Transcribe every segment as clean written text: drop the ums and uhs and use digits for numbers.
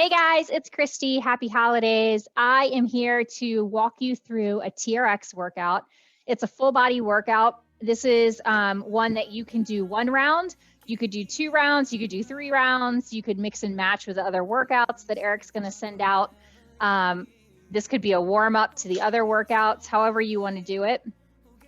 Hey guys, it's Christy. Happy holidays. I am here to walk you through a TRX workout. It's a full body workout. This is one that you can do one round. You could do 2 rounds. You could do 3 rounds. You could mix and match with the other workouts that Eric's going to send out. This could be a warm up to the other workouts, however you want to do it.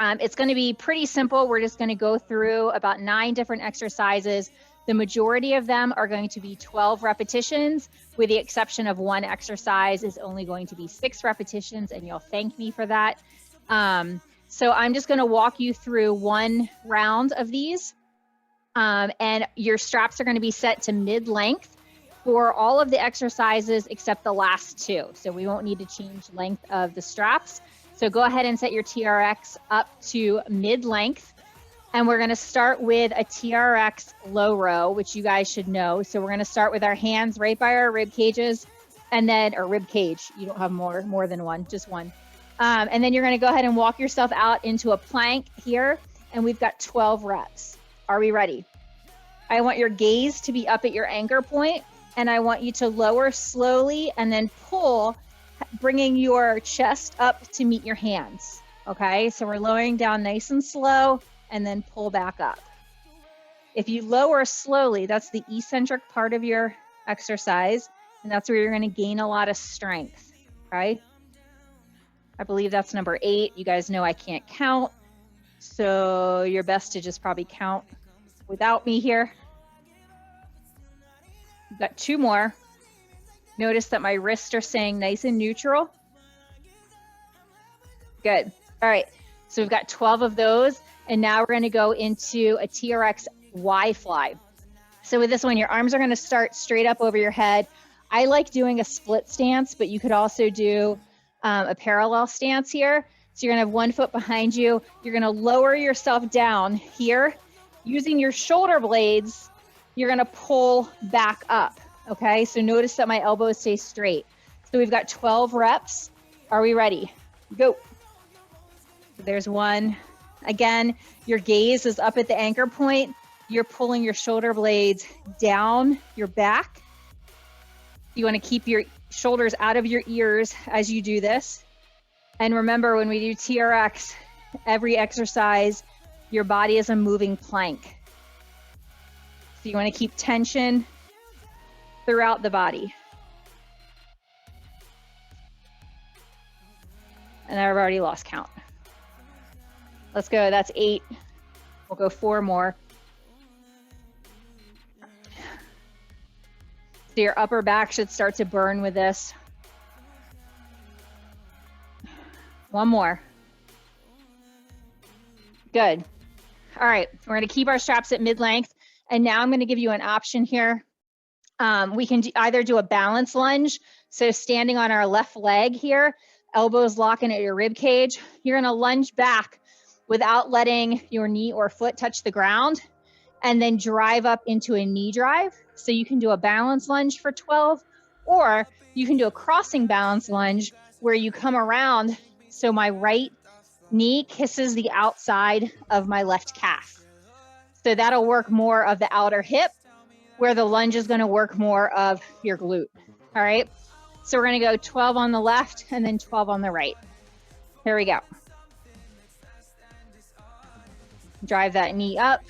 It's going to be pretty simple. We're just going to go through about 9 different exercises. The majority of them are going to be 12 repetitions, with the exception of one exercise is only going to be 6 repetitions, and you'll thank me for that. So I'm just going to walk you through 1 round of these, and your straps are going to be set to mid-length for all of the exercises except the last 2. So we won't need to change length of the straps. So go ahead and set your TRX up to mid-length. And we're going to start with a TRX low row, which you guys should know. So we're going to start with our hands right by our rib cages, and then, or rib cage. You don't have more than one, just one. And then you're going to go ahead and walk yourself out into a plank here. And we've got 12 reps. Are we ready? I want your gaze to be up at your anchor point, and I want you to lower slowly and then pull, bringing your chest up to meet your hands. Okay, so we're lowering down nice and slow, and then pull back up. If you lower slowly, that's the eccentric part of your exercise, and that's where you're going to gain a lot of strength, right? I believe that's number 8. You guys know I can't count, so you're best to just probably count without me here. We've got 2 more. Notice that my wrists are staying nice and neutral. Good. All right, so we've got 12 of those. And now we're going to go into a TRX Y fly. So with this one, your arms are going to start straight up over your head. I like doing a split stance, but you could also do a parallel stance here. So you're going to have 1 foot behind you. You're going to lower yourself down here. Using your shoulder blades, you're going to pull back up. Okay, so notice that my elbows stay straight. So we've got 12 reps. Are we ready? Go. There's 1. Again, your gaze is up at the anchor point. You're pulling your shoulder blades down your back. You want to keep your shoulders out of your ears as you do this. And remember, when we do TRX, every exercise, your body is a moving plank. So you want to keep tension throughout the body. And I've already lost count. Let's go, that's 8. We'll go 4 more. So your upper back should start to burn with this. 1 more. Good. All right, we're gonna keep our straps at mid-length. And now I'm gonna give you an option here. We can either do a balance lunge. So standing on our left leg here, elbows locking at your rib cage. You're gonna lunge back without letting your knee or foot touch the ground, and then drive up into a knee drive. So you can do a balance lunge for 12, or you can do a crossing balance lunge where you come around so my right knee kisses the outside of my left calf. So that'll work more of the outer hip, where the lunge is going to work more of your glute. All right, so we're going to go 12 on the left and then 12 on the right. Here we go. Drive that knee up.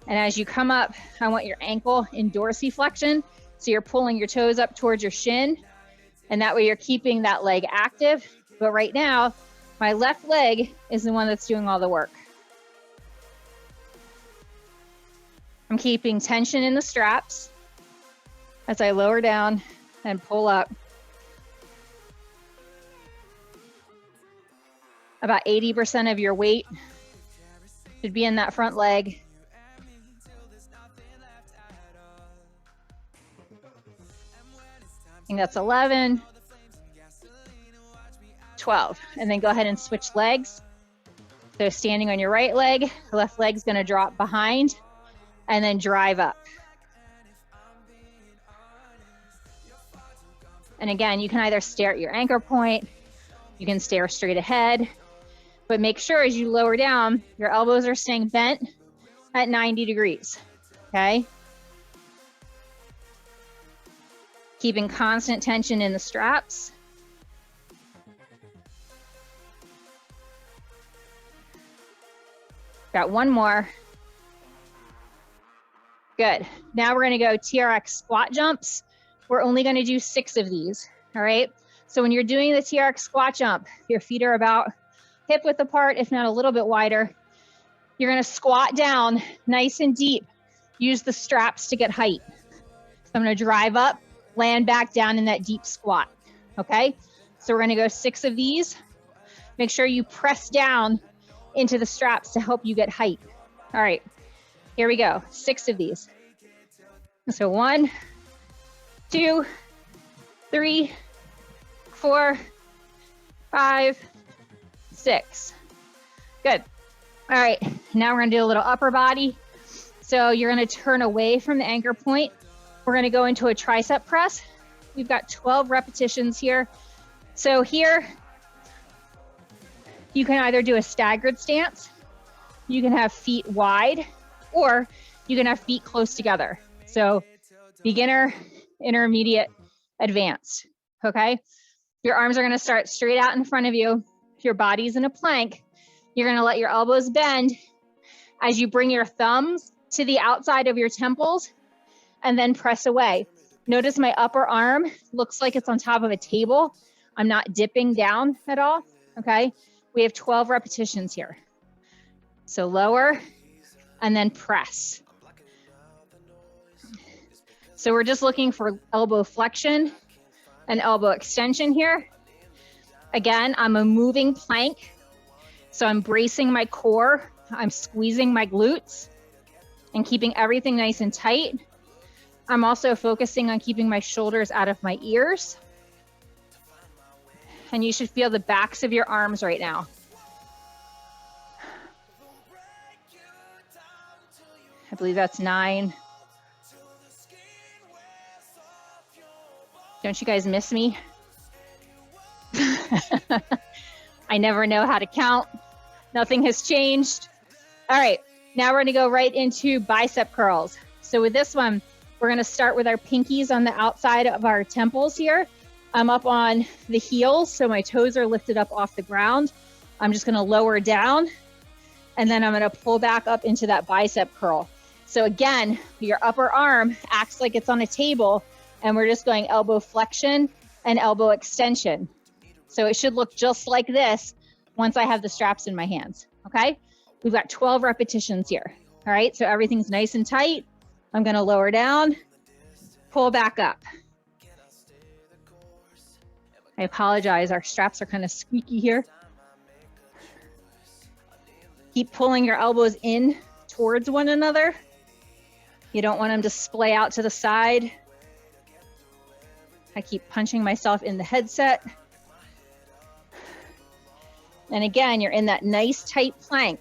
And as you come up, I want your ankle in dorsiflexion. So you're pulling your toes up towards your shin. And that way you're keeping that leg active. But right now, my left leg is the one that's doing all the work. I'm keeping tension in the straps as I lower down and pull up. About 80% of your weight should be in that front leg. I think that's 11, 12. And then go ahead and switch legs. So standing on your right leg, the left leg's gonna drop behind and then drive up. And again, you can either stare at your anchor point, you can stare straight ahead, but make sure as you lower down, your elbows are staying bent at 90 degrees, okay? Keeping constant tension in the straps. Got one more. Good. Now we're gonna go TRX squat jumps. We're only gonna do 6 of these, all right? So when you're doing the TRX squat jump, your feet are about hip width apart, if not a little bit wider. You're gonna squat down nice and deep. Use the straps to get height. So I'm gonna drive up, land back down in that deep squat, okay? So we're gonna go 6 of these. Make sure you press down into the straps to help you get height. All right, here we go, 6 of these. So 1, 2, 3, 4, 5, 6. Good. All right, now we're gonna do a little upper body. So you're gonna turn away from the anchor point. We're gonna go into a tricep press. We've got 12 repetitions here. So here, you can either do a staggered stance, you can have feet wide, or you can have feet close together. So beginner, intermediate, advanced, okay? Your arms are gonna start straight out in front of you. Your body's in a plank. You're gonna let your elbows bend as you bring your thumbs to the outside of your temples and then press away. Notice my upper arm looks like it's on top of a table. I'm not dipping down at all, okay? We have 12 repetitions here. So lower and then press. So we're just looking for elbow flexion and elbow extension here. Again, I'm a moving plank. So I'm bracing my core. I'm squeezing my glutes and keeping everything nice and tight. I'm also focusing on keeping my shoulders out of my ears. And you should feel the backs of your arms right now. I believe that's 9. Don't you guys miss me? I never know how to count. Nothing has changed. All right, now we're gonna go right into bicep curls. So with this one, we're gonna start with our pinkies on the outside of our temples here. I'm up on the heels, so my toes are lifted up off the ground. I'm just gonna lower down, and then I'm gonna pull back up into that bicep curl. So again, your upper arm acts like it's on a table, and we're just going elbow flexion and elbow extension. So it should look just like this once I have the straps in my hands, okay? We've got 12 repetitions here, all right? So everything's nice and tight. I'm gonna lower down, pull back up. I apologize, our straps are kind of squeaky here. Keep pulling your elbows in towards one another. You don't want them to splay out to the side. I keep punching myself in the headset. And again, you're in that nice tight plank.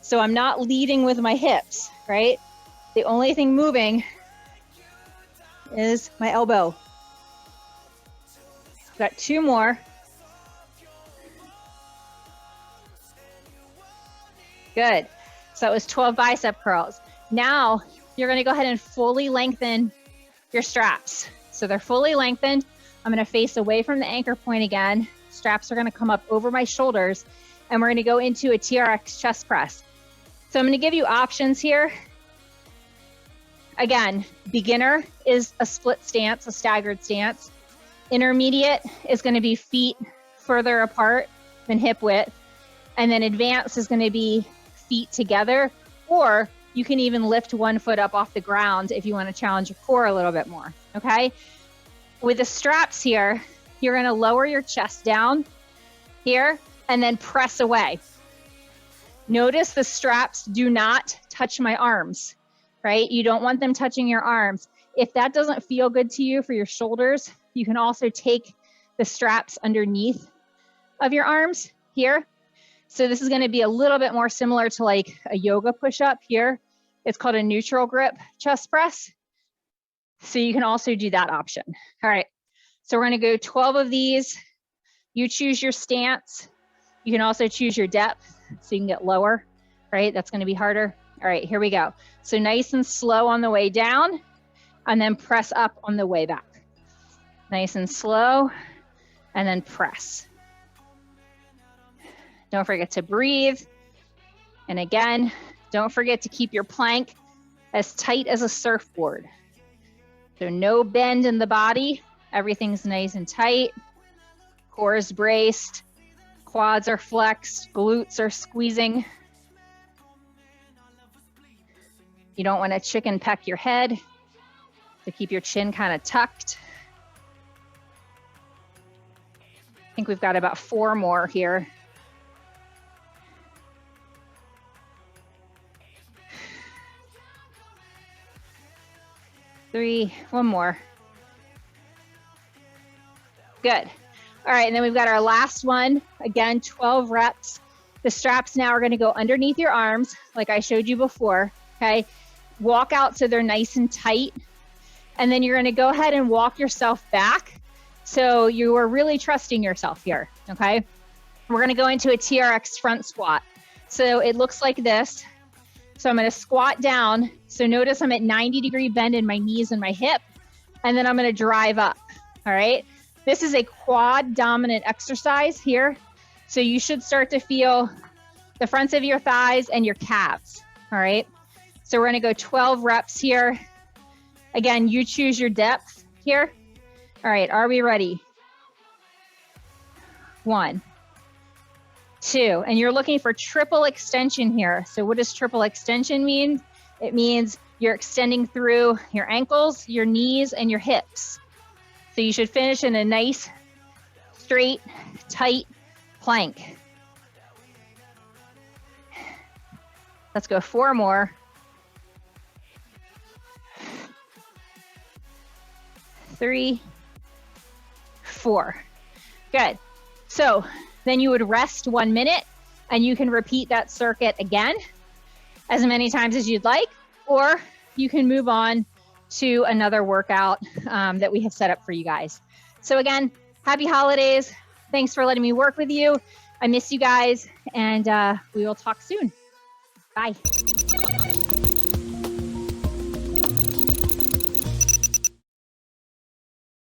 So I'm not leading with my hips, right? The only thing moving is my elbow. Got 2 more. Good. So that was 12 bicep curls. Now you're gonna go ahead and fully lengthen your straps. So they're fully lengthened. I'm gonna face away from the anchor point again. Straps are gonna come up over my shoulders, and we're gonna go into a TRX chest press. So I'm gonna give you options here. Again, beginner is a split stance, a staggered stance. Intermediate is gonna be feet further apart than hip width. And then advanced is gonna be feet together, or you can even lift one foot up off the ground if you wanna challenge your core a little bit more, okay? With the straps here, you're gonna lower your chest down here and then press away. Notice the straps do not touch my arms, right? You don't want them touching your arms. If that doesn't feel good to you for your shoulders, you can also take the straps underneath of your arms here. So this is gonna be a little bit more similar to like a yoga push-up here. It's called a neutral grip chest press. So you can also do that option. All right, so we're gonna go 12 of these. You choose your stance. You can also choose your depth so you can get lower, right? That's gonna be harder. All right, here we go. So nice and slow on the way down, and then press up on the way back. Nice and slow, and then press. Don't forget to breathe. And again, don't forget to keep your plank as tight as a surfboard. So no bend in the body. Everything's nice and tight. Core is braced. Quads are flexed. Glutes are squeezing. You don't want to chicken peck your head. So keep your chin kind of tucked. I think we've got about 4 more here. 3, 1 more. Good. All right, and then we've got our last one. Again, 12 reps. The straps now are gonna go underneath your arms, like I showed you before, okay? Walk out so they're nice and tight. And then you're gonna go ahead and walk yourself back. So you are really trusting yourself here, okay? We're gonna go into a TRX front squat. So it looks like this. So I'm gonna squat down. So notice I'm at 90-degree bend in my knees and my hip, and then I'm gonna drive up, all right? This is a quad dominant exercise here. So you should start to feel the fronts of your thighs and your calves, all right? So we're gonna go 12 reps here. Again, you choose your depth here. All right, are we ready? 1, 2, and you're looking for triple extension here. So what does triple extension mean? It means you're extending through your ankles, your knees, and your hips. So you should finish in a nice, straight, tight plank. Let's go 4 more. 3, 4. Good. So then you would rest 1 minute, and you can repeat that circuit again as many times as you'd like, or you can move on to another workout that we have set up for you guys. So again, happy holidays. Thanks for letting me work with you. I miss you guys, and we will talk soon. Bye.